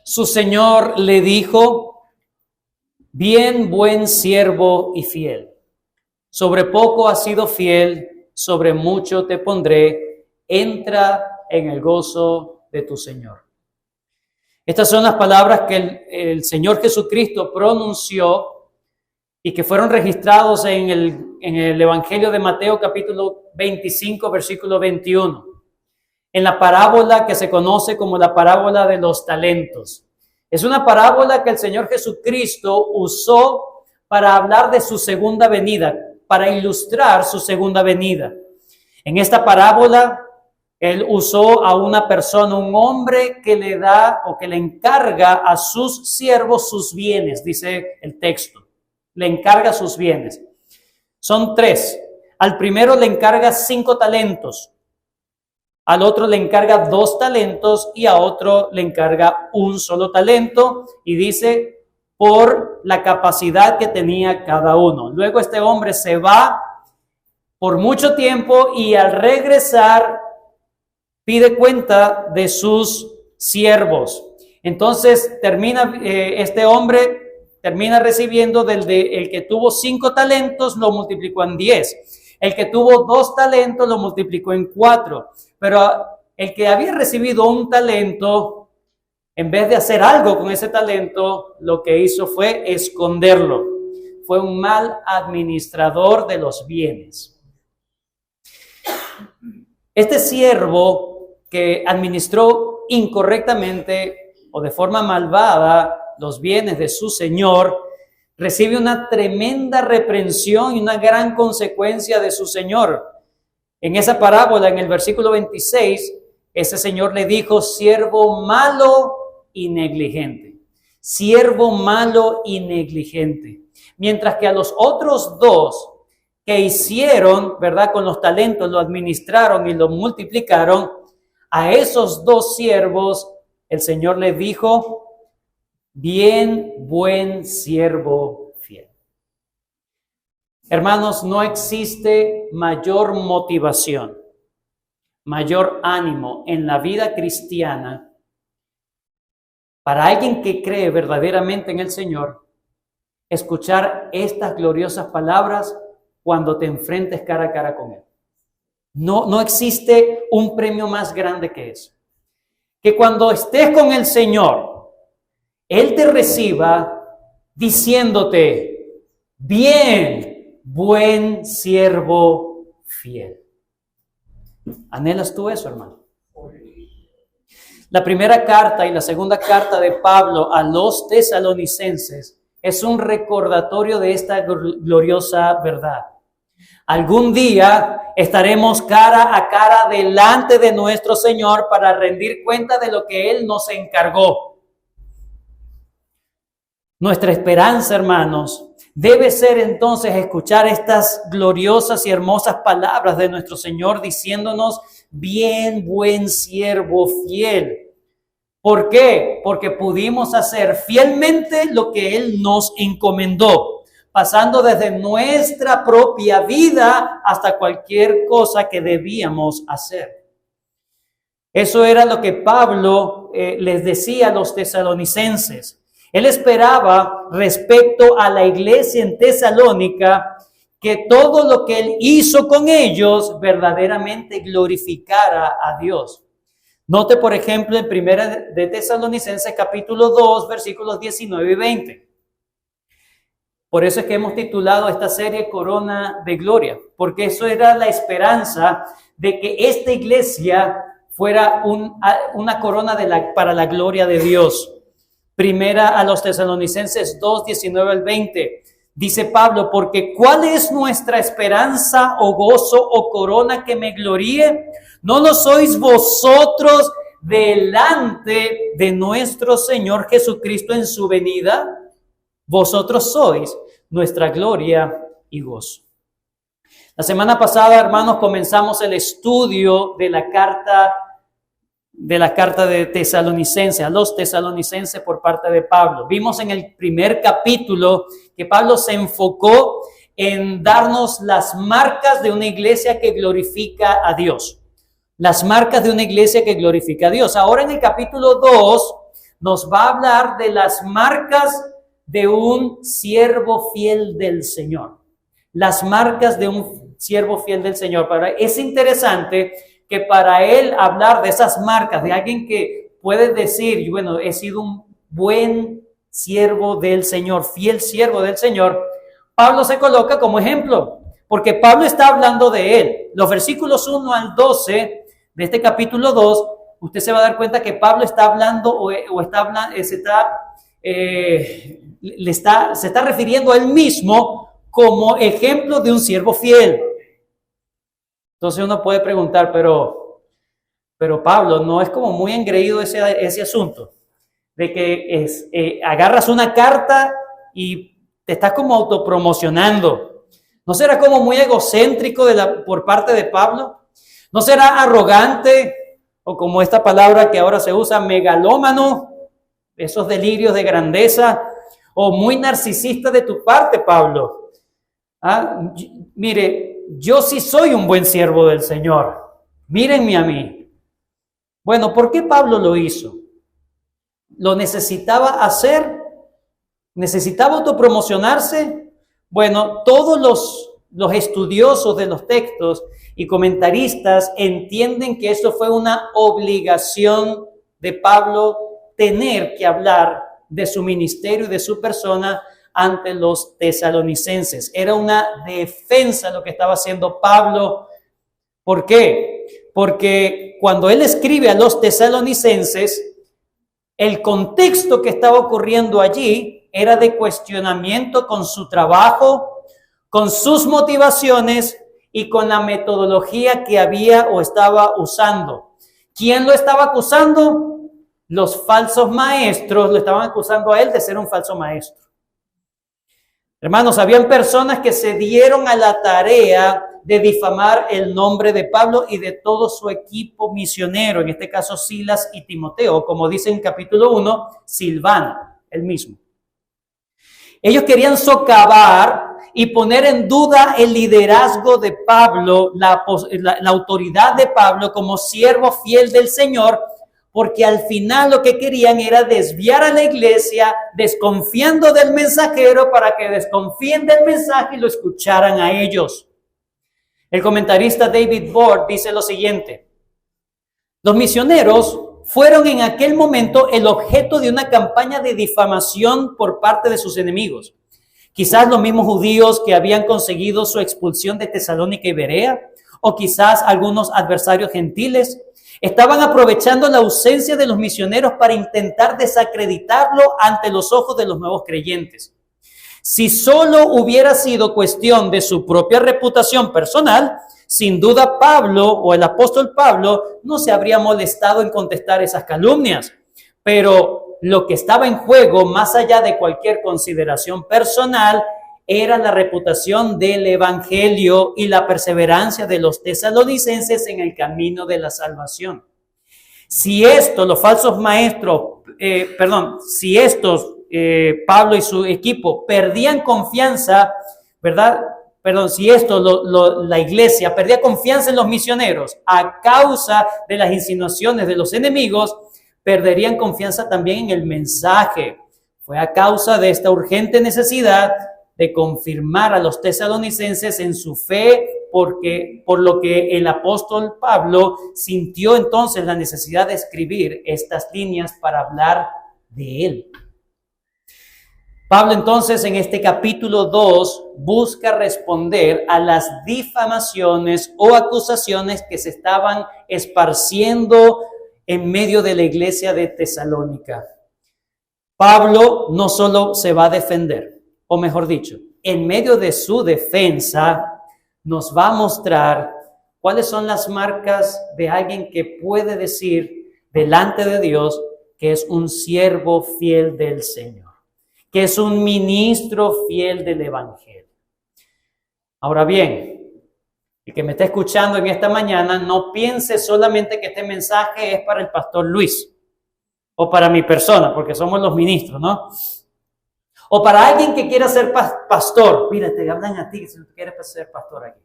Su señor le dijo: bien, buen siervo y fiel. Sobre poco has sido fiel, sobre mucho te pondré. Entra en el gozo de tu Señor. Estas son las palabras que el Señor Jesucristo pronunció y que fueron registrados en el Evangelio de Mateo capítulo 25, versículo 21. En la parábola que se conoce como la parábola de los talentos. Es una parábola que el Señor Jesucristo usó para hablar de su segunda venida, para ilustrar su segunda venida. En esta parábola, Él usó a una persona, un hombre que le da o que le encarga a sus siervos sus bienes, dice el texto. Le encarga sus bienes. Son 3. Al primero le encarga 5 talentos. Al otro le encarga 2 talentos y a otro le encarga 1 solo talento y dice por la capacidad que tenía cada uno. Luego este hombre se va por mucho tiempo y al regresar pide cuenta de sus siervos. Entonces este hombre termina recibiendo el que tuvo 5 talentos, lo multiplicó en 10. El que tuvo 2 talentos lo multiplicó en 4. Pero el que había recibido 1 talento, en vez de hacer algo con ese talento, lo que hizo fue esconderlo. Fue un mal administrador de los bienes. Este siervo que administró incorrectamente o de forma malvada los bienes de su señor, recibe una tremenda reprensión y una gran consecuencia de su señor. En esa parábola, en el versículo 26, ese señor le dijo: siervo malo y negligente. Siervo malo y negligente. Mientras que a los otros 2 que hicieron, ¿verdad? Con los talentos, lo administraron y lo multiplicaron, a esos 2 siervos el Señor les dijo: bien, buen siervo fiel. Hermanos, no existe mayor motivación, mayor ánimo en la vida cristiana para alguien que cree verdaderamente en el Señor, escuchar estas gloriosas palabras cuando te enfrentes cara a cara con Él. No existe un premio más grande que eso. Que cuando estés con el Señor, Él te reciba diciéndote: bien, buen siervo fiel. ¿Anhelas tú eso, hermano? La primera carta y la segunda carta de Pablo a los tesalonicenses es un recordatorio de esta gloriosa verdad. Algún día estaremos cara a cara delante de nuestro Señor para rendir cuenta de lo que Él nos encargó. Nuestra esperanza, hermanos, debe ser entonces escuchar estas gloriosas y hermosas palabras de nuestro Señor diciéndonos: bien, buen siervo fiel. ¿Por qué? Porque pudimos hacer fielmente lo que Él nos encomendó, pasando desde nuestra propia vida hasta cualquier cosa que debíamos hacer. Eso era lo que Pablo les decía a los tesalonicenses. Él esperaba respecto a la iglesia en Tesalónica que todo lo que Él hizo con ellos verdaderamente glorificara a Dios. Note, por ejemplo, en Primera de Tesalonicenses capítulo 2, versículos 19 y 20. Por eso es que hemos titulado esta serie Corona de Gloria, porque eso era la esperanza de que esta iglesia fuera una corona para la gloria de Dios. Primera a los Tesalonicenses 2, 19 al 20. Dice Pablo: porque ¿cuál es nuestra esperanza o gozo o corona que me gloríe? ¿No lo sois vosotros delante de nuestro Señor Jesucristo en su venida? Vosotros sois nuestra gloria y gozo. La semana pasada, hermanos, comenzamos el estudio de la carta de Tesalonicenses, a los tesalonicenses por parte de Pablo. Vimos en el primer capítulo que Pablo se enfocó en darnos las marcas de una iglesia que glorifica a Dios. Las marcas de una iglesia que glorifica a Dios. Ahora en el capítulo 2 nos va a hablar de las marcas de un siervo fiel del Señor. Las marcas de un siervo fiel del Señor. Es interesante que para él hablar de esas marcas, de alguien que puede decir, bueno, he sido un buen siervo del Señor, fiel siervo del Señor, Pablo se coloca como ejemplo, porque Pablo está hablando de él. Los versículos 1 al 12 de este capítulo 2, usted se va a dar cuenta que Pablo está hablando se está refiriendo a él mismo como ejemplo de un siervo fiel. Entonces uno puede preguntar, pero Pablo, ¿no es como muy engreído ese asunto? De que agarras una carta y te estás como autopromocionando. ¿No será como muy egocéntrico por parte de Pablo? ¿No será arrogante o como esta palabra que ahora se usa, megalómano, esos delirios de grandeza, o muy narcisista de tu parte, Pablo? Mire, yo sí soy un buen siervo del Señor. Mírenme a mí. Bueno, ¿por qué Pablo lo hizo? ¿Lo necesitaba hacer? ¿Necesitaba autopromocionarse? Bueno, todos los estudiosos de los textos y comentaristas entienden que esto fue una obligación de Pablo tener que hablar de su ministerio y de su persona ante los tesalonicenses. Era una defensa lo que estaba haciendo Pablo. ¿Por qué? Porque cuando él escribe a los tesalonicenses, el contexto que estaba ocurriendo allí era de cuestionamiento con su trabajo, con sus motivaciones y con la metodología que había o estaba usando. ¿Quién lo estaba acusando? Los falsos maestros lo estaban acusando a él de ser un falso maestro. Hermanos, habían personas que se dieron a la tarea de difamar el nombre de Pablo y de todo su equipo misionero, en este caso Silas y Timoteo, como dice en capítulo 1, Silvano, el mismo. Ellos querían socavar y poner en duda el liderazgo de Pablo, la autoridad de Pablo como siervo fiel del Señor, porque al final lo que querían era desviar a la iglesia, desconfiando del mensajero para que desconfíen del mensaje y lo escucharan a ellos. El comentarista David Ward dice lo siguiente: los misioneros fueron en aquel momento el objeto de una campaña de difamación por parte de sus enemigos. Quizás los mismos judíos que habían conseguido su expulsión de Tesalónica y Berea, o quizás algunos adversarios gentiles, estaban aprovechando la ausencia de los misioneros para intentar desacreditarlo ante los ojos de los nuevos creyentes. Si solo hubiera sido cuestión de su propia reputación personal, sin duda Pablo o el apóstol Pablo no se habría molestado en contestar esas calumnias. Pero lo que estaba en juego, más allá de cualquier consideración personal, era la reputación del evangelio y la perseverancia de los tesalonicenses en el camino de la salvación. Si los falsos maestros, Pablo y su equipo perdían confianza, ¿verdad? La iglesia perdía confianza en los misioneros a causa de las insinuaciones de los enemigos, perderían confianza también en el mensaje. Fue a causa de esta urgente necesidad de confirmar a los tesalonicenses en su fe, por lo que el apóstol Pablo sintió entonces la necesidad de escribir estas líneas para hablar de él. Pablo entonces en este capítulo 2 busca responder a las difamaciones o acusaciones que se estaban esparciendo en medio de la iglesia de Tesalónica. Pablo no solo se va a defender, o mejor dicho, en medio de su defensa nos va a mostrar cuáles son las marcas de alguien que puede decir delante de Dios que es un siervo fiel del Señor, que es un ministro fiel del Evangelio. Ahora bien, el que me está escuchando en esta mañana, no piense solamente que este mensaje es para el pastor Luis o para mi persona, porque somos los ministros, ¿no? O para alguien que quiera ser pastor. Mira, te hablan a ti si tú quieres ser pastor aquí.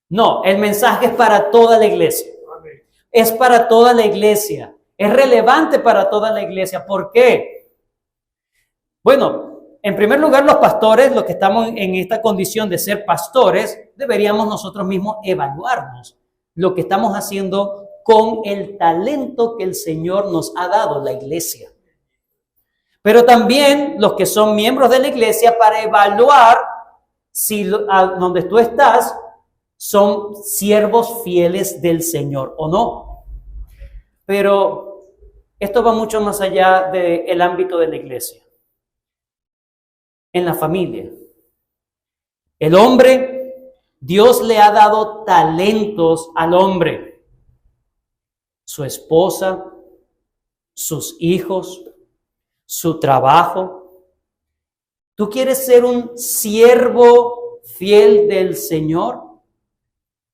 No, el mensaje es para toda la iglesia. Es para toda la iglesia. Es relevante para toda la iglesia. ¿Por qué? Bueno, en primer lugar, los pastores, los que estamos en esta condición de ser pastores, deberíamos nosotros mismos evaluarnos lo que estamos haciendo con el talento que el Señor nos ha dado, la iglesia. Pero también los que son miembros de la iglesia para evaluar si donde tú estás son siervos fieles del Señor o no. Pero esto va mucho más allá del ámbito de la iglesia. En la familia. El hombre, Dios le ha dado talentos al hombre. Su esposa, sus hijos, su trabajo. ¿Tú quieres ser un siervo fiel del Señor?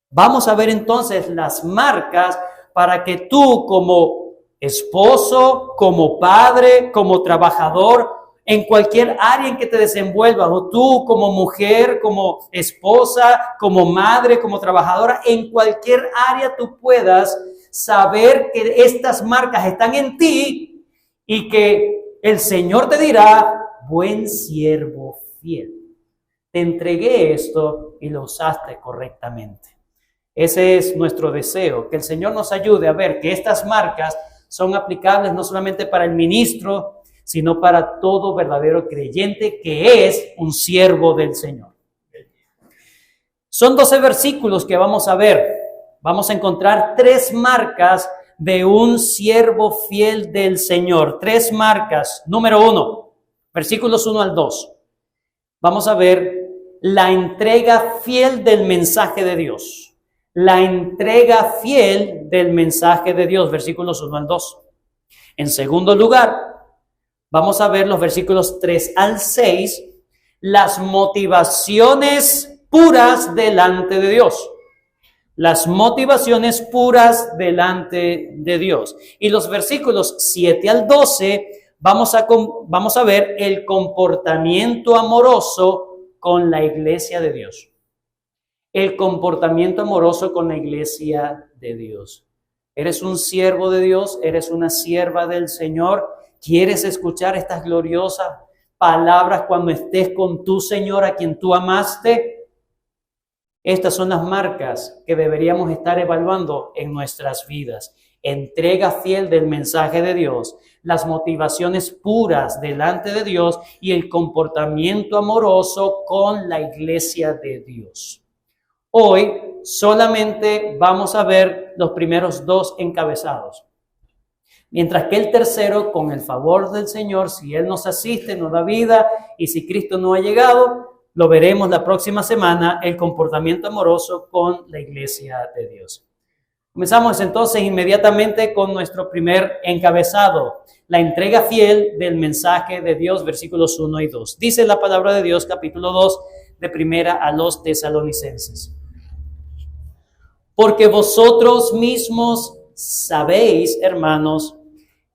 Vamos a ver entonces las marcas para que tú como esposo, como padre, como trabajador, en cualquier área en que te desenvuelvas, o tú como mujer, como esposa, como madre, como trabajadora, en cualquier área tú puedas saber que estas marcas están en ti y que el Señor te dirá, buen siervo fiel. Te entregué esto y lo usaste correctamente. Ese es nuestro deseo, que el Señor nos ayude a ver que estas marcas son aplicables no solamente para el ministro, sino para todo verdadero creyente que es un siervo del Señor. Son 12 versículos que vamos a ver. Vamos a encontrar 3 marcas de un siervo fiel del Señor. 3 marcas. Número 1, versículos 1 al 2. Vamos a ver la entrega fiel del mensaje de Dios. La entrega fiel del mensaje de Dios, versículos 1 al 2. En segundo lugar, vamos a ver los versículos 3 al 6, las motivaciones puras delante de Dios. Las motivaciones puras delante de Dios. Y los versículos 7 al 12, vamos a ver el comportamiento amoroso con la iglesia de Dios. El comportamiento amoroso con la iglesia de Dios. Eres un siervo de Dios, eres una sierva del Señor. ¿Quieres escuchar estas gloriosas palabras cuando estés con tu Señor a quien tú amaste? Estas son las marcas que deberíamos estar evaluando en nuestras vidas. Entrega fiel del mensaje de Dios, las motivaciones puras delante de Dios y el comportamiento amoroso con la iglesia de Dios. Hoy solamente vamos a ver los primeros 2 encabezados. Mientras que el tercero, con el favor del Señor, si Él nos asiste, nos da vida, y si Cristo no ha llegado, lo veremos la próxima semana, el comportamiento amoroso con la iglesia de Dios. Comenzamos entonces inmediatamente con nuestro primer encabezado, la entrega fiel del mensaje de Dios, versículos 1 y 2. Dice la palabra de Dios, capítulo 2, de primera a los Tesalonicenses. Porque vosotros mismos sabéis, hermanos,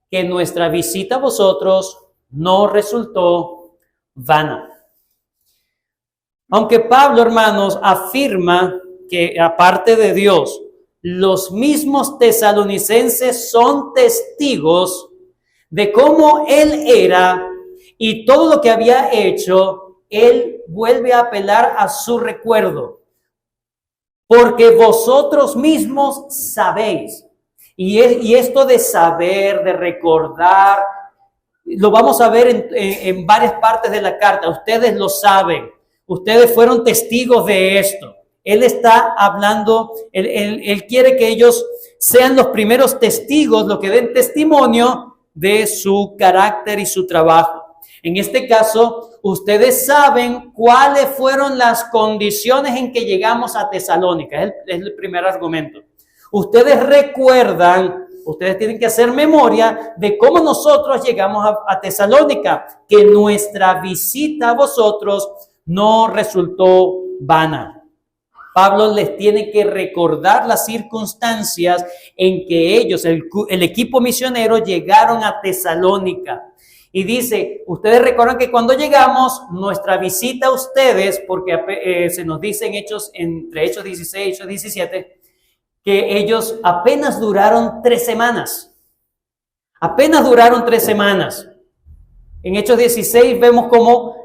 que nuestra visita a vosotros no resultó vana. Aunque Pablo, hermanos, afirma que aparte de Dios, los mismos tesalonicenses son testigos de cómo él era y todo lo que había hecho, él vuelve a apelar a su recuerdo. Porque vosotros mismos sabéis. Y esto de saber, de recordar, lo vamos a ver en varias partes de la carta. Ustedes lo saben. Ustedes fueron testigos de esto. Él está hablando, él quiere que ellos sean los primeros testigos, los que den testimonio de su carácter y su trabajo. En este caso, ustedes saben cuáles fueron las condiciones en que llegamos a Tesalónica. Es el primer argumento. Ustedes recuerdan, ustedes tienen que hacer memoria de cómo nosotros llegamos a Tesalónica, que nuestra visita a vosotros no resultó vana. Pablo les tiene que recordar las circunstancias en que ellos, el equipo misionero, llegaron a Tesalónica. Y dice, ustedes recuerdan que cuando llegamos, nuestra visita a ustedes, porque se nos dice entre Hechos 16 y Hechos 17, que ellos apenas duraron 3 semanas. Apenas duraron 3 semanas. En Hechos 16 vemos cómo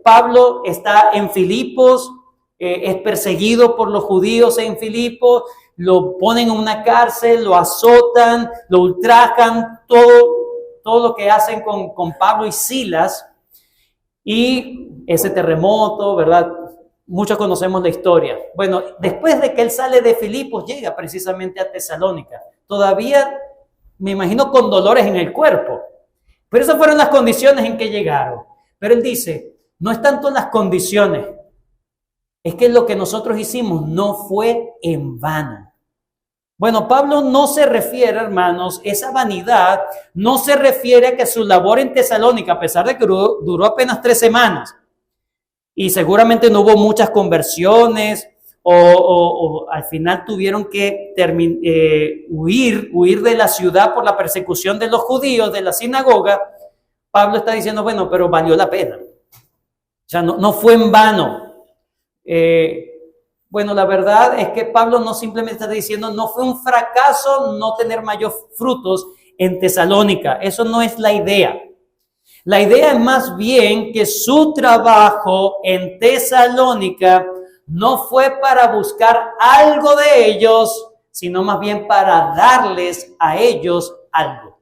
Pablo está en Filipos, es perseguido por los judíos en Filipos, lo ponen en una cárcel, lo azotan, lo ultrajan, todo lo que hacen con Pablo y Silas. Y ese terremoto, ¿verdad? Muchos conocemos la historia. Bueno, después de que él sale de Filipos, llega precisamente a Tesalónica. Todavía, me imagino, con dolores en el cuerpo. Pero esas fueron las condiciones en que llegaron. Pero él dice, no es tanto las condiciones, es que lo que nosotros hicimos no fue en vano. Bueno, Pablo no se refiere, hermanos, esa vanidad no se refiere a que su labor en Tesalónica, a pesar de que duró apenas 3 semanas, y seguramente no hubo muchas conversiones, o al final tuvieron que huir de la ciudad por la persecución de los judíos, de la sinagoga. Pablo está diciendo, bueno, pero valió la pena. O sea, no fue en vano. Bueno, la verdad es que Pablo no simplemente está diciendo, no fue un fracaso no tener mayor frutos en Tesalónica. Eso no es la idea. La idea es más bien que su trabajo en Tesalónica no fue para buscar algo de ellos, sino más bien para darles a ellos algo.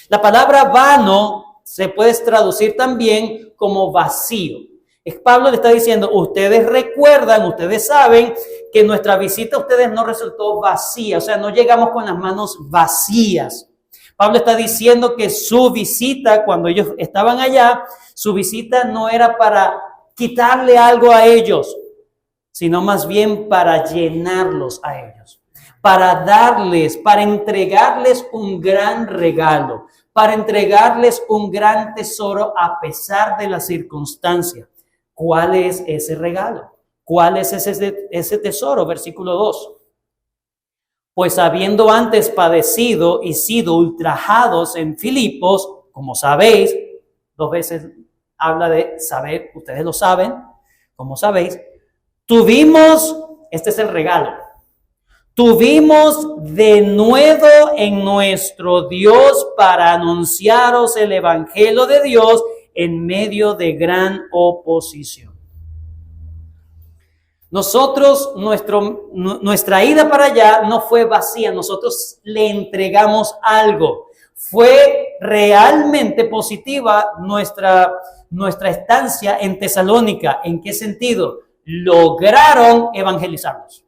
La palabra vano se puede traducir también como vacío. Pablo le está diciendo, ustedes recuerdan, ustedes saben que nuestra visita a ustedes no resultó vacía, o sea, no llegamos con las manos vacías. Pablo está diciendo que su visita, cuando ellos estaban allá, su visita no era para quitarle algo a ellos, sino más bien para llenarlos a ellos, para darles, para entregarles un gran regalo, para entregarles un gran tesoro a pesar de la circunstancia. ¿Cuál es ese regalo? ¿Cuál es ese tesoro? Versículo 2. Pues habiendo antes padecido y sido ultrajados en Filipos, como sabéis, 2 veces habla de saber, ustedes lo saben, como sabéis, tuvimos, este es el regalo, tuvimos de nuevo en nuestro Dios para anunciaros el evangelio de Dios en medio de gran oposición. Nosotros, nuestra ida para allá no fue vacía, nosotros le entregamos algo. Fue realmente positiva nuestra estancia en Tesalónica. ¿En qué sentido? Lograron evangelizarlos.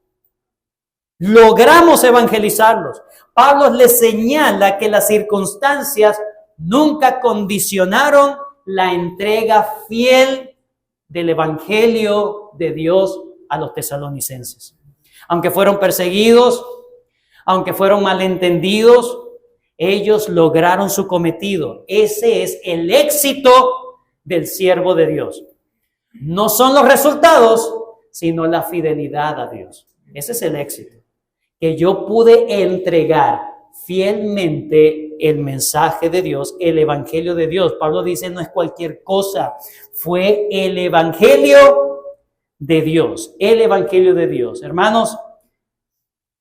Logramos evangelizarlos. Pablo les señala que las circunstancias nunca condicionaron la entrega fiel del evangelio de Dios a los tesalonicenses. Aunque fueron perseguidos, aunque fueron malentendidos, ellos lograron su cometido. Ese es el éxito del siervo de Dios. No son los resultados, sino la fidelidad a Dios. Ese es el éxito. Que yo pude entregar fielmente el mensaje de Dios, el evangelio de Dios. Pablo dice, no es cualquier cosa, fue el evangelio de Dios, el evangelio de Dios. Hermanos,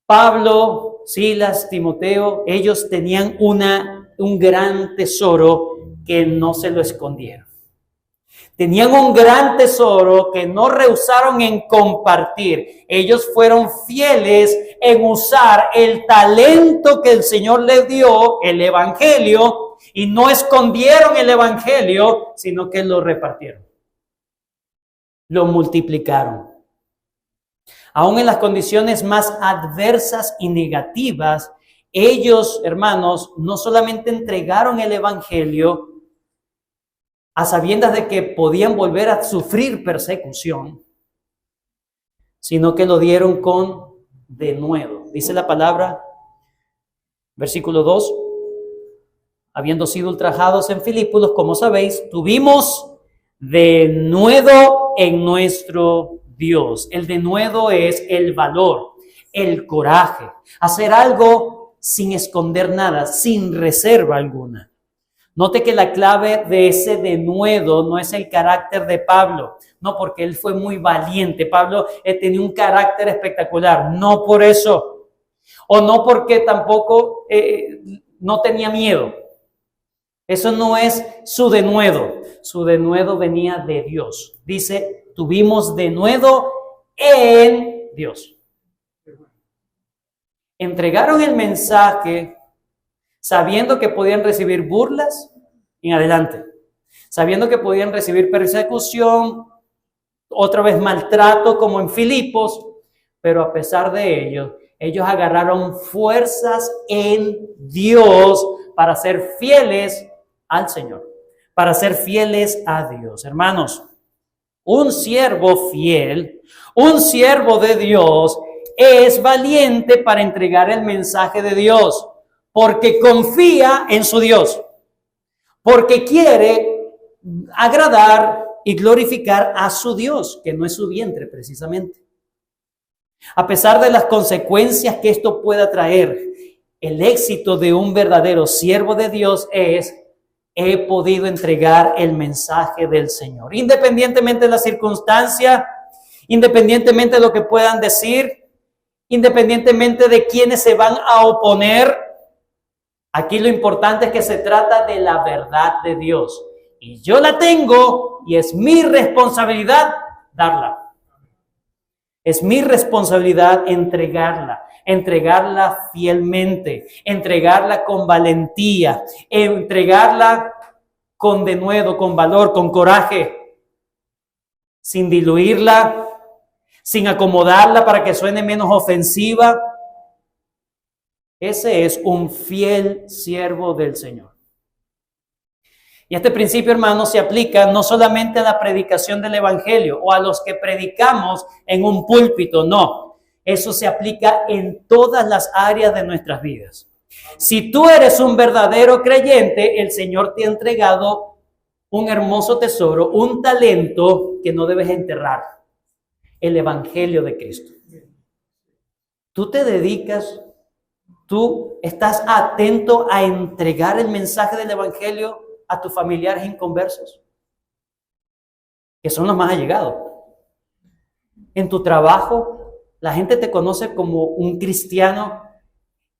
Pablo, Silas, Timoteo, ellos tenían un gran tesoro que no se lo escondieron. Tenían un gran tesoro que no rehusaron en compartir. Ellos fueron fieles en usar el talento que el Señor les dio, el evangelio, y no escondieron el evangelio, sino que lo repartieron. Lo multiplicaron. Aún en las condiciones más adversas y negativas, ellos, hermanos, no solamente entregaron el evangelio a sabiendas de que podían volver a sufrir persecución, sino que lo dieron con denuedo. Dice la palabra, versículo 2, habiendo sido ultrajados en Filipos, como sabéis, tuvimos denuedo en nuestro Dios. El denuedo es el valor, el coraje, hacer algo sin esconder nada, sin reserva alguna. Note que la clave de ese denuedo no es el carácter de Pablo, no porque él fue muy valiente. Pablo tenía un carácter espectacular, no por eso. O no porque tampoco no tenía miedo. Eso no es su denuedo. Su denuedo venía de Dios. Dice, tuvimos denuedo en Dios. Entregaron el mensaje sabiendo que podían recibir burlas en adelante. Sabiendo que podían recibir persecución, otra vez maltrato como en Filipos, pero a pesar de ello, ellos agarraron fuerzas en Dios para ser fieles al Señor, para ser fieles a Dios. Hermanos, un siervo fiel, un siervo de Dios, es valiente para entregar el mensaje de Dios, porque confía en su Dios, porque quiere agradar y glorificar a su Dios, que no es su vientre precisamente. A pesar de las consecuencias que esto pueda traer, el éxito de un verdadero siervo de Dios es: he podido entregar el mensaje del Señor. Independientemente de la circunstancia, independientemente de lo que puedan decir, independientemente de quienes se van a oponer, aquí lo importante es que se trata de la verdad de Dios. Y yo la tengo y es mi responsabilidad darla. Es mi responsabilidad entregarla fielmente, entregarla con valentía, entregarla con denuedo, con valor, con coraje, sin diluirla, sin acomodarla para que suene menos ofensiva. Ese es un fiel siervo del Señor. Y este principio, hermanos, se aplica no solamente a la predicación del Evangelio o a los que predicamos en un púlpito, no. Eso se aplica en todas las áreas de nuestras vidas. Si tú eres un verdadero creyente, el Señor te ha entregado un hermoso tesoro, un talento que no debes enterrar: el Evangelio de Cristo. Tú te dedicas, tú estás atento a entregar el mensaje del Evangelio a tus familiares inconversos, que son los más allegados. En tu trabajo, la gente te conoce como un cristiano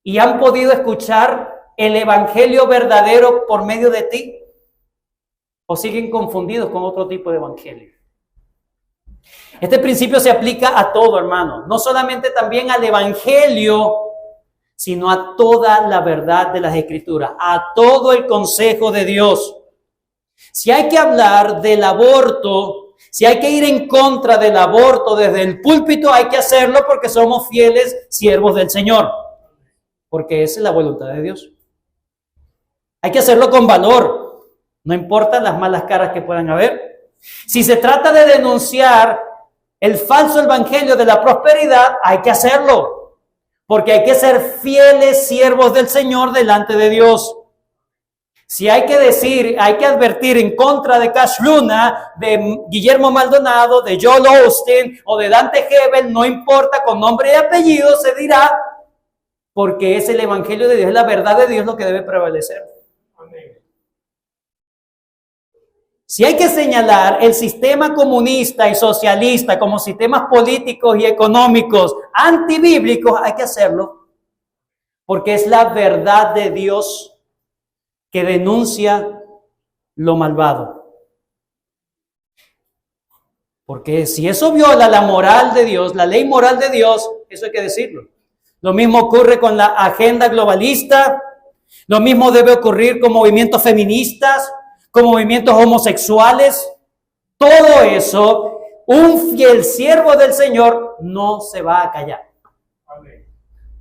y han podido escuchar el evangelio verdadero por medio de ti, o siguen confundidos con otro tipo de evangelio. Este principio se aplica a todo, hermano, no solamente también al evangelio, sino a toda la verdad de las Escrituras, a todo el consejo de Dios. Si hay que hablar del aborto, si hay que ir en contra del aborto desde el púlpito, hay que hacerlo porque somos fieles siervos del Señor, porque esa es la voluntad de Dios. Hay que hacerlo con valor, no importa las malas caras que puedan haber. Si se trata de denunciar el falso evangelio de la prosperidad, hay que hacerlo, porque hay que ser fieles siervos del Señor delante de Dios. Si hay que decir, hay que advertir en contra de Cash Luna, de Guillermo Maldonado, de Joel Osteen o de Dante Gebel, no importa, con nombre y apellido se dirá, porque es el evangelio de Dios, es la verdad de Dios lo que debe prevalecer. Amén. Si hay que señalar el sistema comunista y socialista como sistemas políticos y económicos antibíblicos, hay que hacerlo, porque es la verdad de Dios que denuncia lo malvado. Porque si eso viola la moral de Dios, la ley moral de Dios, eso hay que decirlo. Lo mismo ocurre con la agenda globalista, lo mismo debe ocurrir con movimientos feministas, con movimientos homosexuales. Todo eso, un fiel siervo del Señor no se va a callar.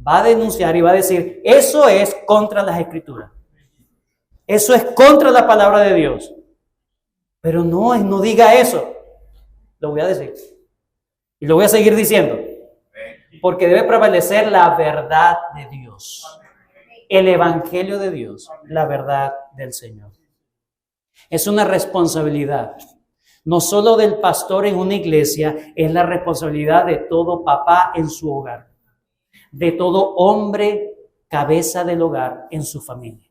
Va a denunciar y va a decir, eso es contra las Escrituras. Eso es contra la palabra de Dios. Pero no diga eso. Lo voy a decir. Y lo voy a seguir diciendo. Porque debe prevalecer la verdad de Dios. El evangelio de Dios. La verdad del Señor. Es una responsabilidad, no solo del pastor en una iglesia, es la responsabilidad de todo papá en su hogar, de todo hombre cabeza del hogar en su familia,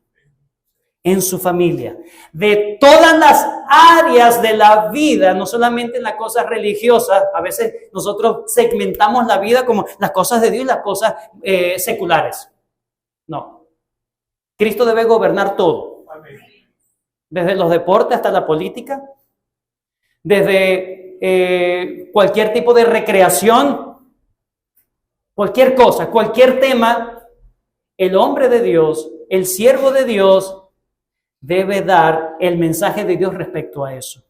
de todas las áreas de la vida, no solamente en las cosas religiosas. A veces nosotros segmentamos la vida como las cosas de Dios y las cosas seculares. No. Cristo debe gobernar todo, desde los deportes hasta la política, desde cualquier tipo de recreación, cualquier cosa, cualquier tema. El hombre de Dios, el siervo de Dios, debe dar el mensaje de Dios respecto a eso.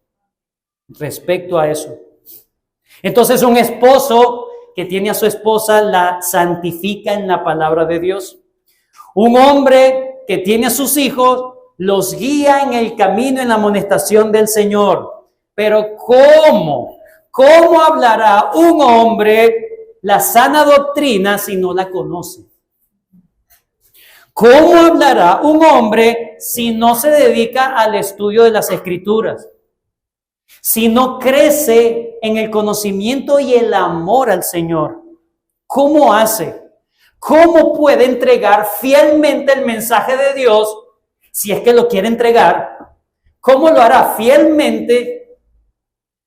Respecto a eso. Entonces, un esposo que tiene a su esposa la santifica en la palabra de Dios. Un hombre que tiene a sus hijos los guía en el camino, en la amonestación del Señor. Pero ¿cómo? ¿Cómo hablará un hombre la sana doctrina si no la conoce? ¿Cómo hablará un hombre si no se dedica al estudio de las Escrituras? Si no crece en el conocimiento y el amor al Señor. ¿Cómo hace? ¿Cómo puede entregar fielmente el mensaje de Dios si es que lo quiere entregar? ¿Cómo lo hará fielmente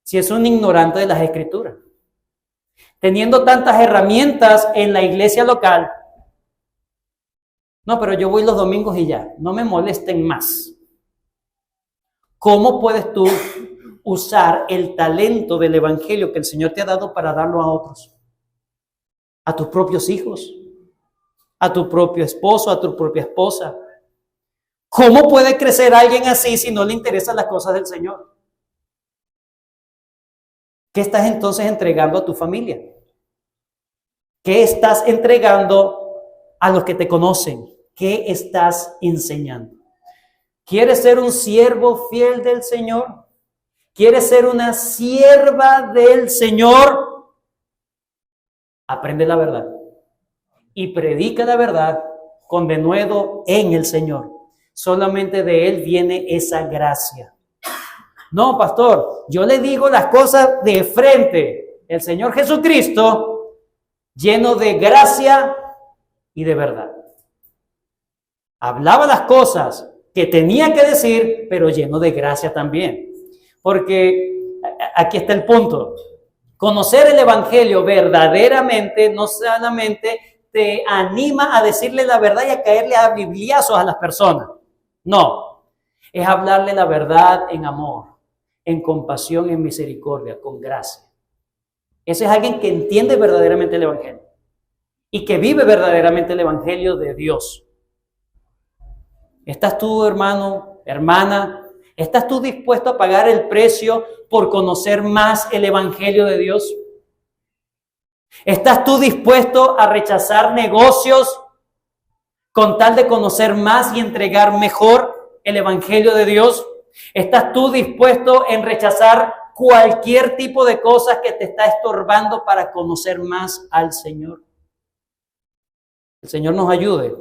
si es un ignorante de las Escrituras? Teniendo tantas herramientas en la iglesia local. No, pero yo voy los domingos y ya, no me molesten más. ¿Cómo puedes tú usar el talento del evangelio que el Señor te ha dado para darlo a otros? A tus propios hijos, a tu propio esposo, a tu propia esposa. ¿Cómo puede crecer alguien así si no le interesan las cosas del Señor? ¿Qué estás entonces entregando a tu familia? ¿Qué estás entregando a los que te conocen? ¿Qué estás enseñando? ¿Quieres ser un siervo fiel del Señor? ¿Quieres ser una sierva del Señor? Aprende la verdad y predica la verdad con denuedo en el Señor. Solamente de Él viene esa gracia. No, pastor, yo le digo las cosas de frente. El Señor Jesucristo, lleno de gracia y de verdad. Hablaba las cosas que tenía que decir, pero lleno de gracia también. Porque aquí está el punto. Conocer el evangelio verdaderamente no solamente te anima a decirle la verdad y a caerle a bibliazos a las personas. No, es hablarle la verdad en amor, en compasión, en misericordia, con gracia. Ese es alguien que entiende verdaderamente el evangelio y que vive verdaderamente el evangelio de Dios. ¿Estás tú, hermano, hermana? ¿Estás tú dispuesto a pagar el precio por conocer más el evangelio de Dios? ¿Estás tú dispuesto a rechazar negocios con tal de conocer más y entregar mejor el evangelio de Dios? ¿Estás tú dispuesto en rechazar cualquier tipo de cosas que te está estorbando para conocer más al Señor? El Señor nos ayude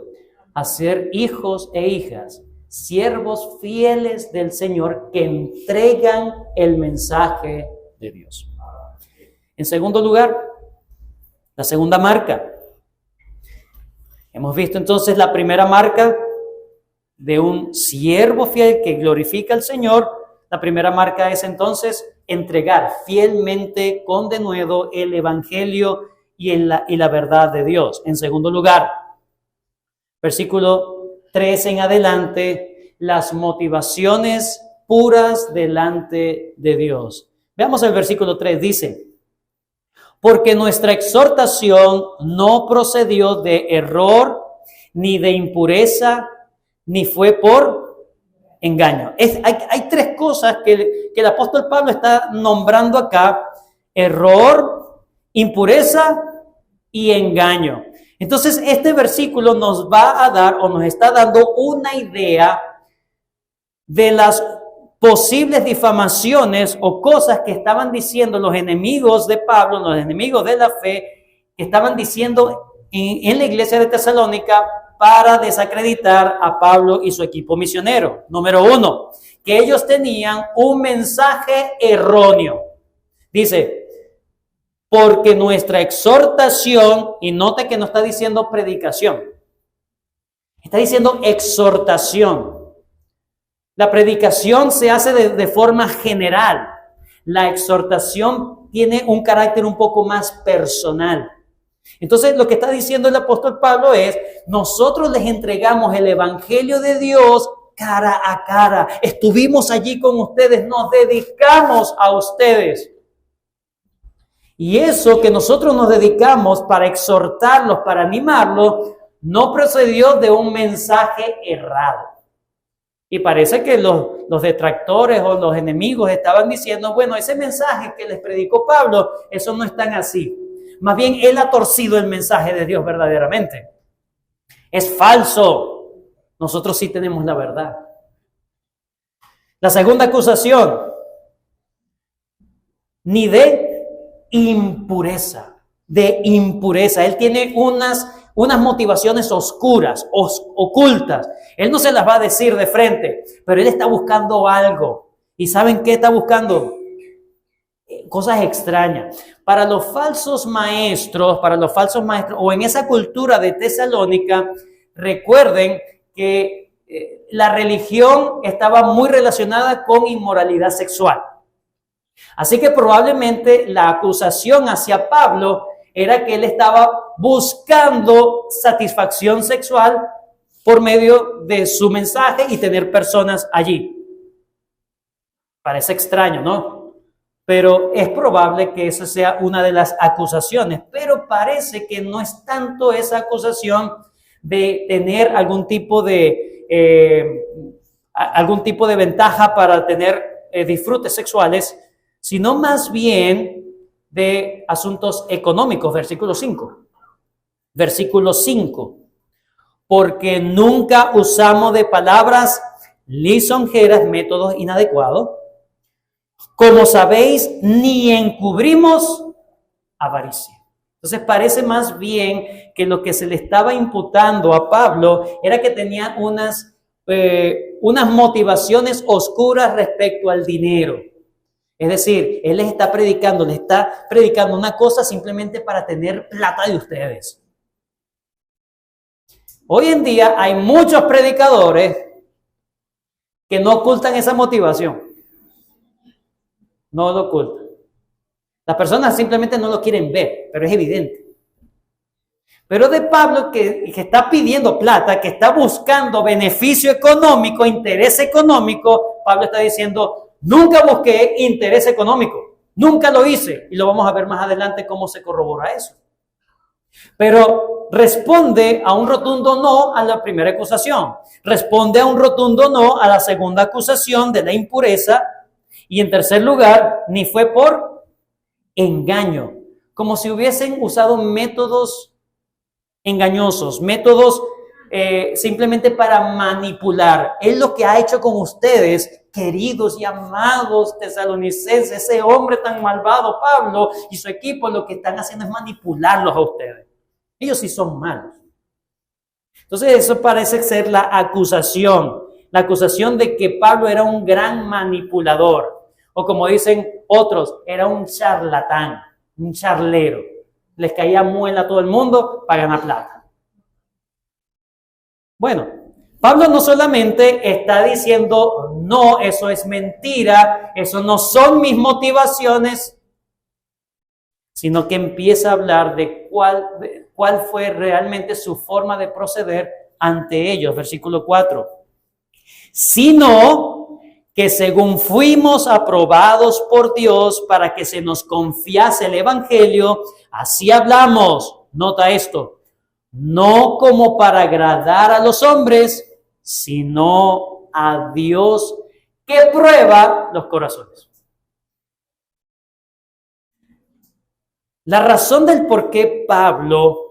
a ser hijos e hijas, siervos fieles del Señor que entregan el mensaje de Dios. En segundo lugar, la segunda marca. Hemos visto entonces la primera marca de un siervo fiel que glorifica al Señor. La primera marca es entonces entregar fielmente con denuedo el evangelio y la verdad de Dios. En segundo lugar, versículo 3 en adelante, las motivaciones puras delante de Dios. Veamos el versículo 3, dice: porque nuestra exhortación no procedió de error, ni de impureza, ni fue por engaño. Hay tres cosas que el apóstol Pablo está nombrando acá: error, impureza y engaño. Entonces, este versículo nos va a dar o nos está dando una idea de las posibles difamaciones o cosas que estaban diciendo los enemigos de Pablo, los enemigos de la fe, que estaban diciendo en la iglesia de Tesalónica para desacreditar a Pablo y su equipo misionero. Número 1, que ellos tenían un mensaje erróneo. Dice: porque nuestra exhortación, y note que no está diciendo predicación, está diciendo exhortación. La predicación se hace de forma general. La exhortación tiene un carácter un poco más personal. Entonces lo que está diciendo el apóstol Pablo es, nosotros les entregamos el evangelio de Dios cara a cara. Estuvimos allí con ustedes, nos dedicamos a ustedes. Y eso que nosotros nos dedicamos para exhortarlos, para animarlos, no procedió de un mensaje errado. Y parece que los detractores o los enemigos estaban diciendo, bueno, ese mensaje que les predicó Pablo, eso no es tan así. Más bien, él ha torcido el mensaje de Dios verdaderamente. Es falso. Nosotros sí tenemos la verdad. La segunda acusación, ni de impureza, de impureza. Él tiene unas motivaciones oscuras, ocultas. Él no se las va a decir de frente, pero él está buscando algo. ¿Y saben qué está buscando? Cosas extrañas. Para los falsos maestros, o en esa cultura de Tesalónica, recuerden que la religión estaba muy relacionada con inmoralidad sexual. Así que probablemente la acusación hacia Pablo era que él estaba buscando satisfacción sexual por medio de su mensaje y tener personas allí. Parece extraño, ¿no? Pero es probable que esa sea una de las acusaciones. Pero parece que no es tanto esa acusación de tener algún tipo de ventaja para tener disfrutes sexuales, sino más bien de asuntos económicos. Versículo 5. Versículo 5. Porque nunca usamos de palabras lisonjeras, métodos inadecuados. Como sabéis, ni encubrimos avaricia. Entonces parece más bien que lo que se le estaba imputando a Pablo era que tenía unas motivaciones oscuras respecto al dinero. Es decir, él les está predicando una cosa simplemente para tener plata de ustedes. Hoy en día hay muchos predicadores que no ocultan esa motivación. No lo ocultan. Las personas simplemente no lo quieren ver, pero es evidente. Pero de Pablo que está pidiendo plata, que está buscando beneficio económico, interés económico, Pablo está diciendo, nunca busqué interés económico, nunca lo hice. Y lo vamos a ver más adelante cómo se corrobora eso. Pero responde a un rotundo no a la primera acusación. Responde a un rotundo no a la segunda acusación de la impureza. Y en tercer lugar, ni fue por engaño. Como si hubiesen usado métodos engañosos, métodos simplemente para manipular. Él lo que ha hecho con ustedes, queridos y amados tesalonicenses, ese hombre tan malvado, Pablo y su equipo, lo que están haciendo es manipularlos a ustedes. Ellos sí son malos. Entonces eso parece ser la acusación de que Pablo era un gran manipulador, o como dicen otros, era un charlatán, un charlero. Les caía muela a todo el mundo para ganar plata. Bueno, Pablo no solamente está diciendo, no, eso es mentira, eso no son mis motivaciones, sino que empieza a hablar de cuál fue realmente su forma de proceder ante ellos. Versículo 4. Sino que según fuimos aprobados por Dios para que se nos confiase el evangelio, así hablamos. Nota esto, no como para agradar a los hombres, sino a Dios que prueba los corazones. La razón del por qué Pablo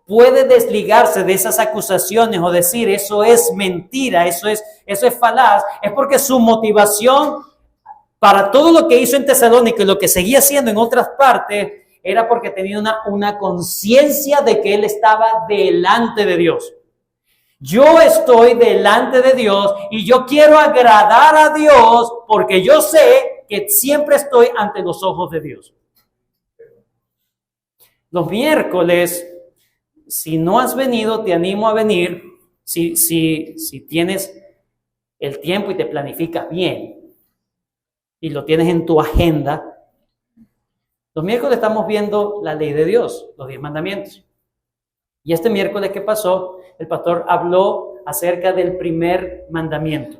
puede desligarse de esas acusaciones o decir eso es mentira, eso es falaz, es porque su motivación para todo lo que hizo en Tesalónica y lo que seguía haciendo en otras partes era porque tenía una conciencia de que él estaba delante de Dios. Yo estoy delante de Dios y yo quiero agradar a Dios porque yo sé que siempre estoy ante los ojos de Dios. Los miércoles, si no has venido, te animo a venir. Si tienes el tiempo y te planificas bien y lo tienes en tu agenda, Los miércoles estamos viendo la ley de Dios, los 10 mandamientos. Y este miércoles que pasó, el pastor habló acerca del primer mandamiento.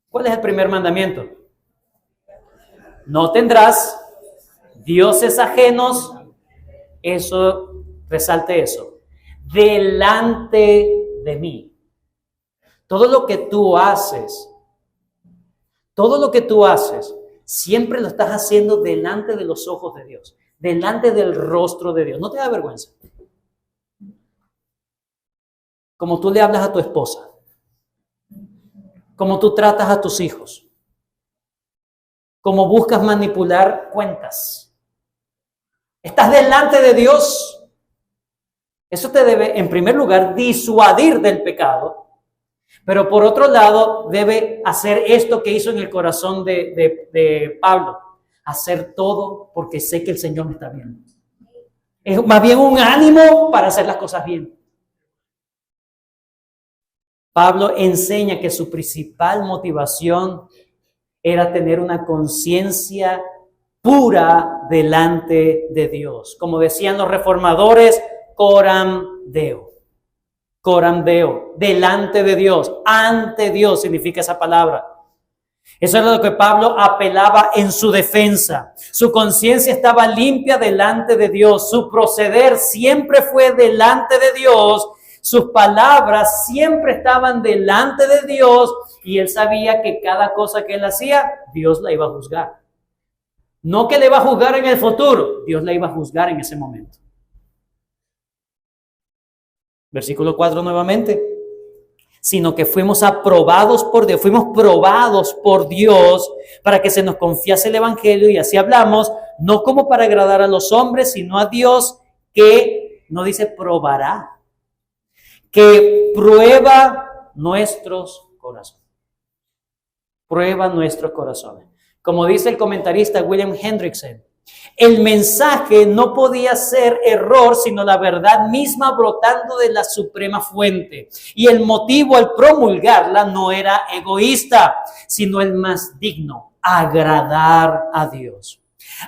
¿Cuál es el primer mandamiento? No tendrás dioses ajenos, resalte eso, delante de mí. Todo lo que tú haces, siempre lo estás haciendo delante de los ojos de Dios, delante del rostro de Dios. No te da vergüenza. Como tú le hablas a tu esposa, como tú tratas a tus hijos, como buscas manipular cuentas. Estás delante de Dios. Eso te debe, en primer lugar, disuadir del pecado, pero por otro lado, debe hacer esto que hizo en el corazón de Pablo, hacer todo porque sé que el Señor me está viendo. Es más bien un ánimo para hacer las cosas bien. Pablo enseña que su principal motivación era tener una conciencia pura delante de Dios. Como decían los reformadores, coram Deo. Coram Deo, delante de Dios, ante Dios significa esa palabra. Eso es lo que Pablo apelaba en su defensa. Su conciencia estaba limpia delante de Dios. Su proceder siempre fue delante de Dios. Sus palabras siempre estaban delante de Dios y él sabía que cada cosa que él hacía, Dios la iba a juzgar. No que le iba a juzgar en el futuro, Dios la iba a juzgar en ese momento. Versículo 4 nuevamente. Sino que fuimos aprobados por Dios, fuimos probados por Dios para que se nos confiase el evangelio y así hablamos, no como para agradar a los hombres, sino a Dios que, no dice probará, que prueba nuestros corazones. Prueba nuestros corazones. Como dice el comentarista William Hendrickson, el mensaje no podía ser error, sino la verdad misma brotando de la suprema fuente. Y el motivo al promulgarla no era egoísta, sino el más digno, agradar a Dios.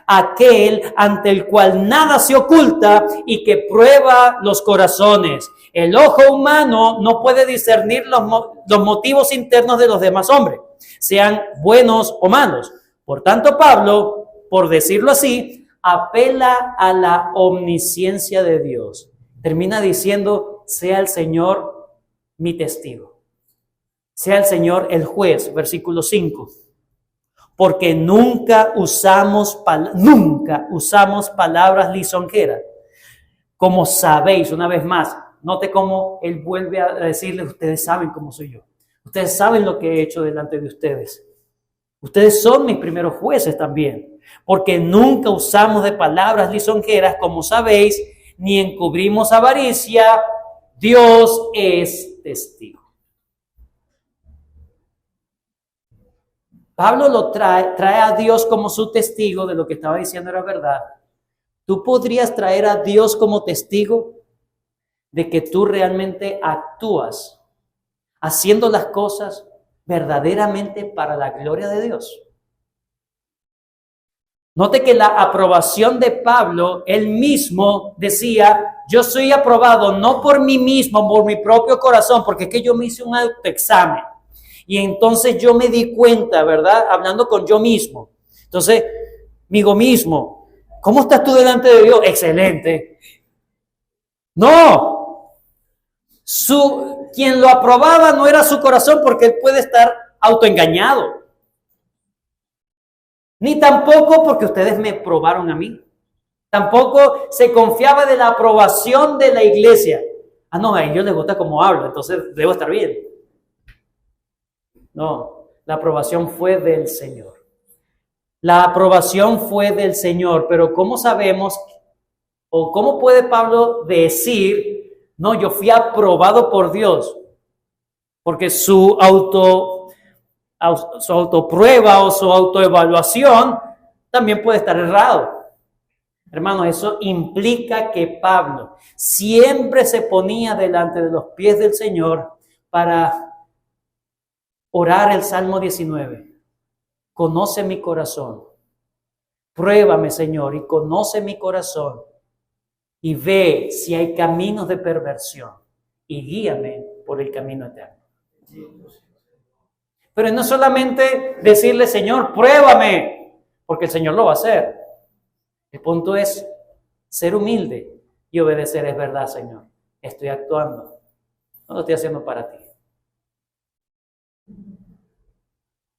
Aquel ante el cual nada se oculta y que prueba los corazones. El ojo humano no puede discernir los motivos internos de los demás hombres, sean buenos o malos. Por tanto, Pablo, por decirlo así, apela a la omnisciencia de Dios. Termina diciendo, sea el Señor mi testigo. Sea el Señor el juez, versículo 5. Porque nunca usamos palabras lisonjeras. Como sabéis, una vez más, note cómo él vuelve a decirles, ustedes saben cómo soy yo. Ustedes saben lo que he hecho delante de ustedes. Ustedes son mis primeros jueces también. Porque nunca usamos de palabras lisonjeras, como sabéis, ni encubrimos avaricia. Dios es testigo. Pablo lo trae a Dios como su testigo de lo que estaba diciendo era verdad. ¿Tú podrías traer a Dios como testigo de que tú realmente actúas haciendo las cosas verdaderamente para la gloria de Dios? Note que la aprobación de Pablo, él mismo decía, yo soy aprobado no por mí mismo, por mi propio corazón, porque es que yo me hice un autoexamen. Y entonces yo me di cuenta, ¿verdad? Hablando con yo mismo. Entonces, digo mismo, ¿cómo estás tú delante de Dios? Excelente. No. Quien lo aprobaba no era su corazón porque él puede estar autoengañado. Ni tampoco porque ustedes me probaron a mí. Tampoco se confiaba de la aprobación de la iglesia. Ah, no, a ellos les gusta cómo hablo, entonces debo estar bien. No, la aprobación fue del Señor. La aprobación fue del Señor, pero ¿cómo sabemos o cómo puede Pablo decir, no, yo fui aprobado por Dios? Porque su autoprueba o su autoevaluación también puede estar errado. Hermanos, eso implica que Pablo siempre se ponía delante de los pies del Señor para orar el Salmo 19. Conoce mi corazón. Pruébame, Señor, y conoce mi corazón y ve si hay caminos de perversión y guíame por el camino eterno. Pero no solamente decirle, Señor, pruébame, porque el Señor lo va a hacer. El punto es ser humilde y obedecer. Es verdad, Señor, estoy actuando, no lo estoy haciendo para ti.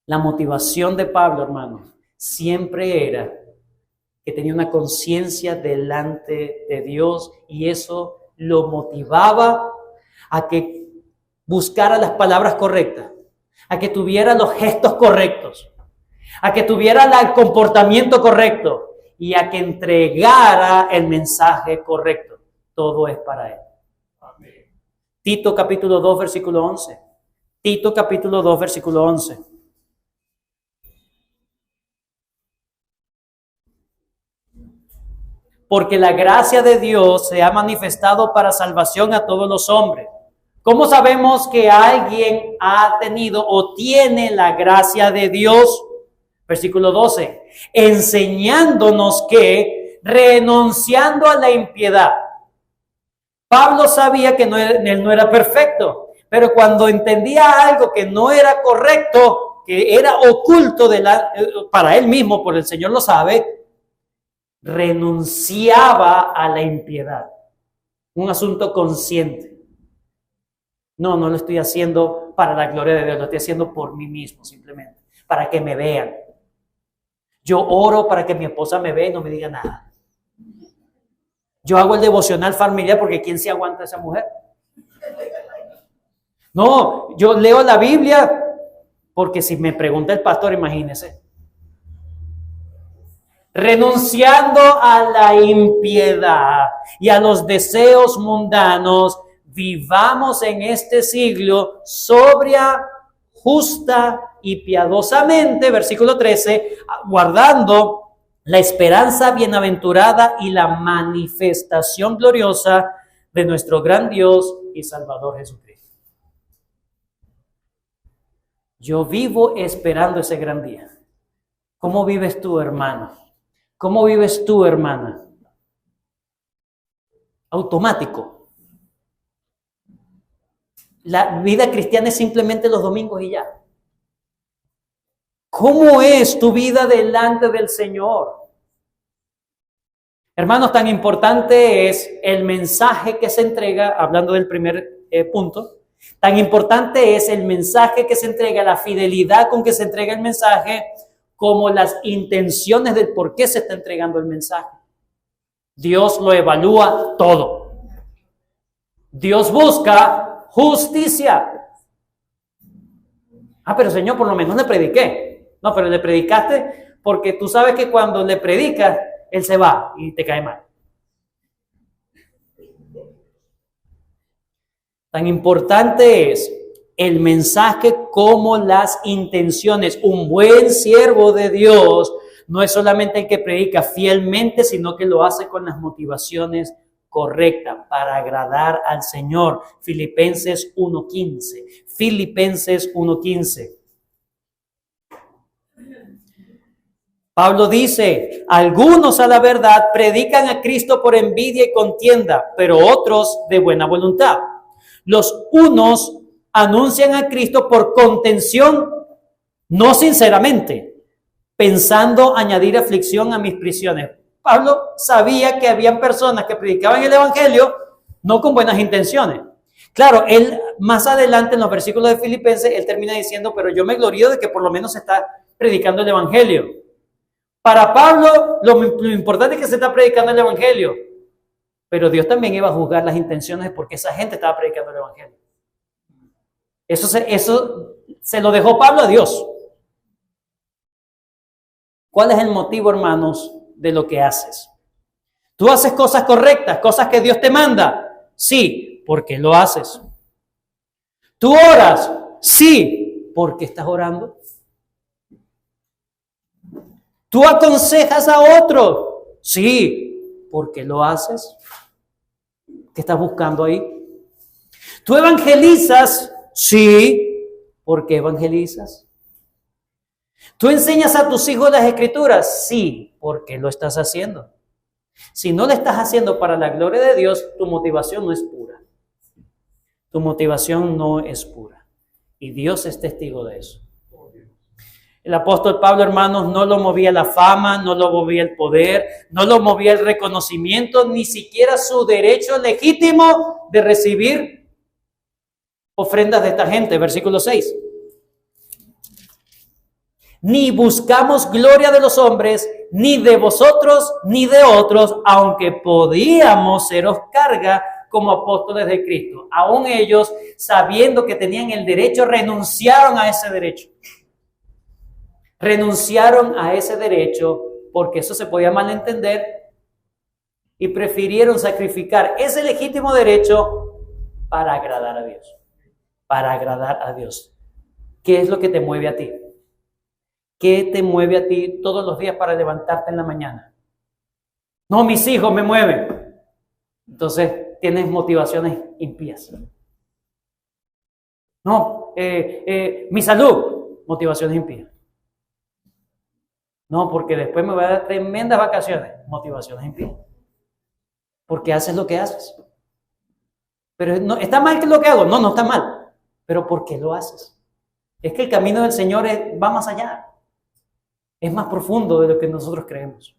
La motivación de Pablo, hermanos, siempre era que tenía una conciencia delante de Dios y eso lo motivaba a que buscara las palabras correctas, a que tuviera los gestos correctos, a que tuviera el comportamiento correcto y a que entregara el mensaje correcto. Todo es para él. Amén. Tito capítulo 2, versículo 11. Tito capítulo 2, versículo 11. Porque la gracia de Dios se ha manifestado para salvación a todos los hombres. ¿Cómo sabemos que alguien ha tenido o tiene la gracia de Dios? Versículo 12. Enseñándonos que, renunciando a la impiedad. Pablo sabía que él no era perfecto, pero cuando entendía algo que no era correcto, que era oculto para él mismo, por el Señor lo sabe, renunciaba a la impiedad. Un asunto consciente. No lo estoy haciendo para la gloria de Dios, lo estoy haciendo por mí mismo simplemente, para que me vean. Yo oro para que mi esposa me vea y no me diga nada. Yo hago el devocional familiar porque ¿quién se aguanta a esa mujer? No, yo leo la Biblia porque si me pregunta el pastor, imagínese. Renunciando a la impiedad y a los deseos mundanos, vivamos en este siglo sobria, justa y piadosamente, versículo 13, guardando la esperanza bienaventurada y la manifestación gloriosa de nuestro gran Dios y Salvador Jesucristo. Yo vivo esperando ese gran día. ¿Cómo vives tú, hermano? ¿Cómo vives tú, hermana? Automático. La vida cristiana es simplemente los domingos y ya. ¿Cómo es tu vida delante del Señor? Hermanos, tan importante es el mensaje que se entrega, hablando del primer punto, tan importante es el mensaje que se entrega, la fidelidad con que se entrega el mensaje, como las intenciones del por qué se está entregando el mensaje. Dios lo evalúa todo. Dios busca justicia. Pero Señor, por lo menos le prediqué. No, pero le predicaste porque tú sabes que cuando le predicas, Él se va y te cae mal. Tan importante es el mensaje como las intenciones. Un buen siervo de Dios no es solamente el que predica fielmente, sino que lo hace con las motivaciones correctas para agradar al Señor. Filipenses 1:15. Filipenses 1:15. Pablo dice, algunos a la verdad predican a Cristo por envidia y contienda, pero otros de buena voluntad. Los unos anuncian a Cristo por contención, no sinceramente, pensando añadir aflicción a mis prisiones. Pablo sabía que habían personas que predicaban el evangelio no con buenas intenciones. Claro, él más adelante en los versículos de Filipenses, él termina diciendo, pero yo me glorío de que por lo menos se está predicando el evangelio. Para Pablo, lo importante es que se está predicando el evangelio, pero Dios también iba a juzgar las intenciones porque esa gente estaba predicando el evangelio. Eso se lo dejó Pablo a Dios. ¿Cuál es el motivo, hermanos, de lo que haces? ¿Tú haces cosas correctas, cosas que Dios te manda? Sí, ¿por qué lo haces? ¿Tú oras? Sí, ¿por qué estás orando? ¿Tú aconsejas a otro? Sí, ¿por qué lo haces? ¿Qué estás buscando ahí? ¿Tú evangelizas? Sí, ¿por qué evangelizas? ¿Tú enseñas a tus hijos las Escrituras? Sí. ¿Por qué lo estás haciendo? Si no lo estás haciendo para la gloria de Dios, tu motivación no es pura. Tu motivación no es pura. Y Dios es testigo de eso. El apóstol Pablo, hermanos, no lo movía la fama, no lo movía el poder, no lo movía el reconocimiento, ni siquiera su derecho legítimo de recibir ofrendas de esta gente. Versículo 6. Ni buscamos gloria de los hombres, ni de vosotros, ni de otros, aunque podíamos seros carga como apóstoles de Cristo. Aún ellos, sabiendo que tenían el derecho, renunciaron a ese derecho. Renunciaron a ese derecho porque eso se podía malentender y prefirieron sacrificar ese legítimo derecho para agradar a Dios. Para agradar a Dios. ¿Qué es lo que te mueve a ti? ¿Qué te mueve a ti todos los días para levantarte en la mañana? No, mis hijos me mueven. Entonces tienes motivaciones impías. No, mi salud, motivaciones impías. No, porque después me voy a dar tremendas vacaciones, motivaciones impías. Porque haces lo que haces. Pero no, ¿está mal que lo que hago? No, no está mal. Pero ¿por qué lo haces? Es que el camino del Señor va más allá. Es más profundo de lo que nosotros creemos.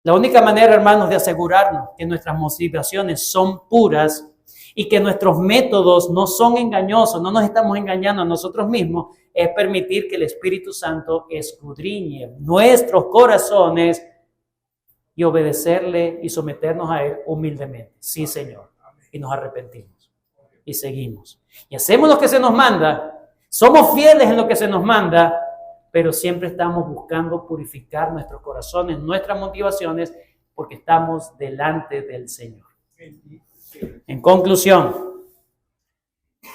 La única manera, hermanos, de asegurarnos que nuestras motivaciones son puras y que nuestros métodos no son engañosos, no nos estamos engañando a nosotros mismos, es permitir que el Espíritu Santo escudriñe nuestros corazones y obedecerle y someternos a Él humildemente. Sí, Señor. Y nos arrepentimos y seguimos. Y hacemos lo que se nos manda, somos fieles en lo que se nos manda, pero siempre estamos buscando purificar nuestros corazones, nuestras motivaciones, porque estamos delante del Señor. En conclusión,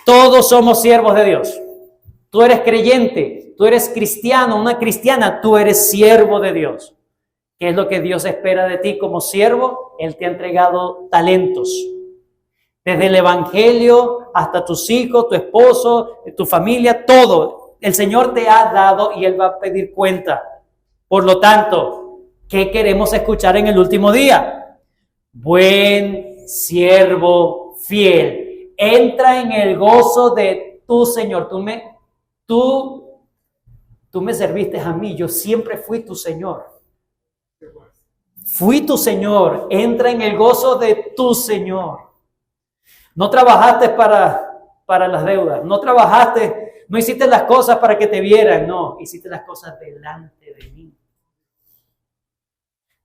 todos somos siervos de Dios. Tú eres creyente, tú eres cristiano, una cristiana, tú eres siervo de Dios. ¿Qué es lo que Dios espera de ti como siervo? Él te ha entregado talentos. Desde el evangelio hasta tus hijos, tu esposo, tu familia, todo. El Señor te ha dado y Él va a pedir cuenta. Por lo tanto, ¿qué queremos escuchar en el último día? Buen siervo fiel, entra en el gozo de tu Señor. Tú me serviste a mí, yo siempre fui tu Señor. Fui tu Señor, entra en el gozo de tu Señor. No trabajaste para las deudas, no hiciste las cosas para que te vieran, no, hiciste las cosas delante de mí.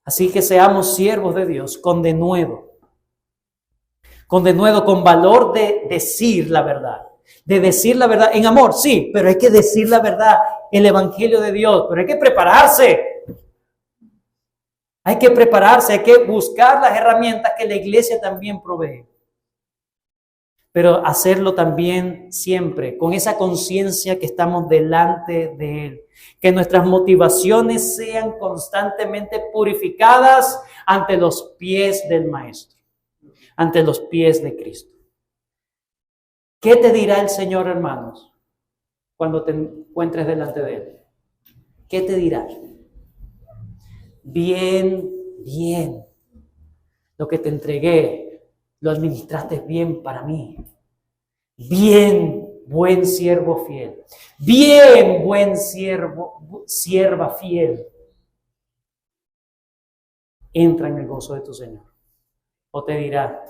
Así que seamos siervos de Dios con denuedo, con valor de decir la verdad en amor, sí, pero hay que decir la verdad, el evangelio de Dios, pero hay que prepararse. Hay que buscar las herramientas que la iglesia también provee. Pero hacerlo también siempre con esa conciencia que estamos delante de Él. Que nuestras motivaciones sean constantemente purificadas ante los pies del Maestro, ante los pies de Cristo. ¿Qué te dirá el Señor, hermanos, cuando te encuentres delante de Él? ¿Qué te dirá? Bien, lo que te entregué, lo administraste bien para mí. Bien, buen siervo fiel. Bien, buen sierva fiel. Entra en el gozo de tu Señor. O te dirá,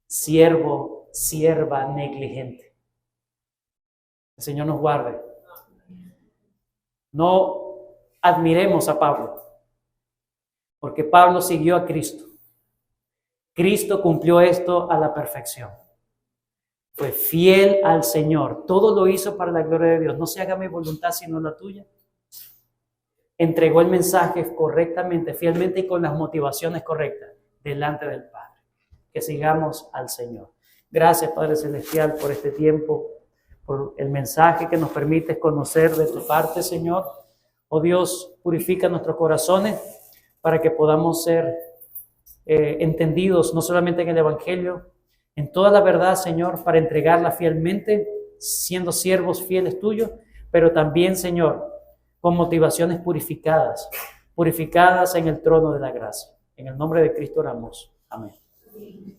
siervo, sierva negligente. El Señor nos guarde. No admiremos a Pablo, porque Pablo siguió a Cristo. Cristo cumplió esto a la perfección. Fue fiel al Señor. Todo lo hizo para la gloria de Dios. No se haga mi voluntad sino la tuya. Entregó el mensaje correctamente, fielmente y con las motivaciones correctas delante del Padre. Que sigamos al Señor. Gracias, Padre Celestial, por este tiempo, por el mensaje que nos permites conocer de tu parte, Señor. Oh Dios, purifica nuestros corazones para que podamos ser entendidos no solamente en el Evangelio, en toda la verdad, Señor, para entregarla fielmente, siendo siervos fieles tuyos, pero también, Señor, con motivaciones purificadas en el trono de la gracia. En el nombre de Cristo oramos. Amén.